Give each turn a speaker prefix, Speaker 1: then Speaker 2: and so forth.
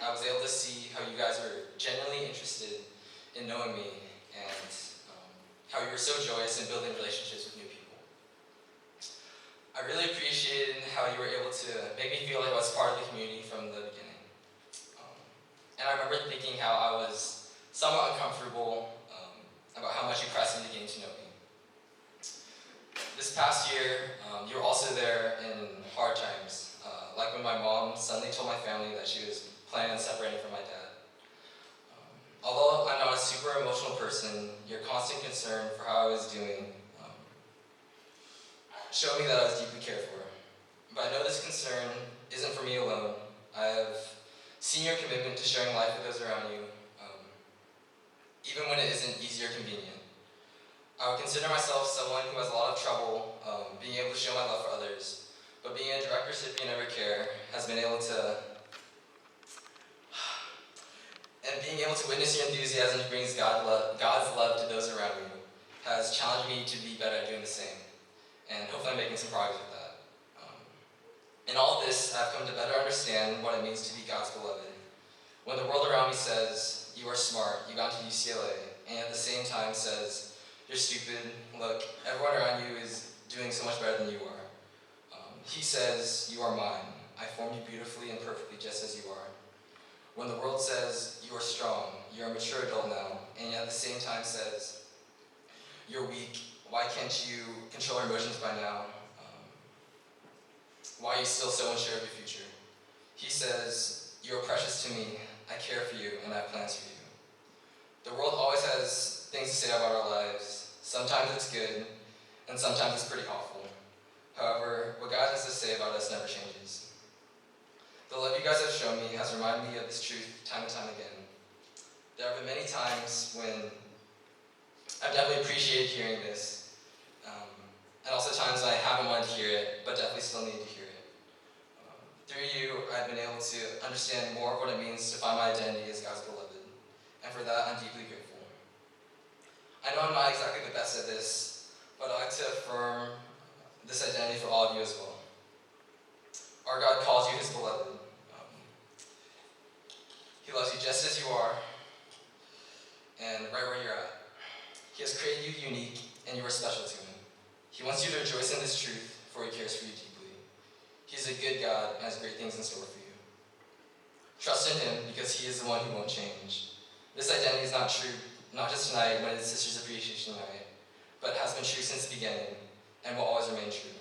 Speaker 1: I was able to see how you guys were genuinely interested in knowing me and how you were so joyous in building relationships with new people. I really appreciated how you were able to make me feel like I was part of the community from the beginning. And I remember thinking how I was somewhat uncomfortable about how much you pressed me to getting to know me. This past year, you were also there in hard times, like when my mom suddenly told my family that she was planning on separating from my dad. Although I'm not a super emotional person, your constant concern for how I was doing showed me that I was deeply cared for. But I know this concern isn't for me alone. I have seen your commitment to sharing life with those around you, even when it isn't easy or convenient. I would consider myself someone who has a lot of trouble being able to show my love for others, but being a direct recipient of your care has been able to, and being able to witness your enthusiasm to bring God's love to those around you has challenged me to be better at doing the same, and hopefully I'm making some progress with that. In all of this, I've come to better understand what it means to be God's beloved. When the world around me says, you are smart, you got to UCLA, and at the same time says, you're stupid, look, everyone around you is doing so much better than you are. He says, you are mine. I formed you beautifully and perfectly just as you are. When the world says, you are strong, you're a mature adult now, and yet at the same time says, you're weak, why can't you control your emotions by now? Why are you still so unsure of your future? He says, you are precious to me, I care for you, and I have plans for you. The world always has things to say about our lives. Sometimes it's good, and sometimes it's pretty awful. However, what God has to say about us never changes. The love you guys have shown me has reminded me of this truth time and time again. There have been many times when I've definitely appreciated hearing this, and also times when I haven't wanted to hear it, but definitely still need to hear it. Through you, I've been able to understand more of what it means to find my identity as God's beloved, and for that, I'm deeply grateful. I know I'm not exactly the best at this, but I'd like to affirm this identity for all of you as well. Our God calls you his beloved. He loves you just as you are, and right where you're at. He has created you unique, and you are special to him. He wants you to rejoice in this truth, for he cares for you deeply. He's a good God and has great things in store for you. Trust in him because he is the one who won't change. This identity is not true, not just tonight when it's Sisters Appreciation Night, but has been true since the beginning and will always remain true.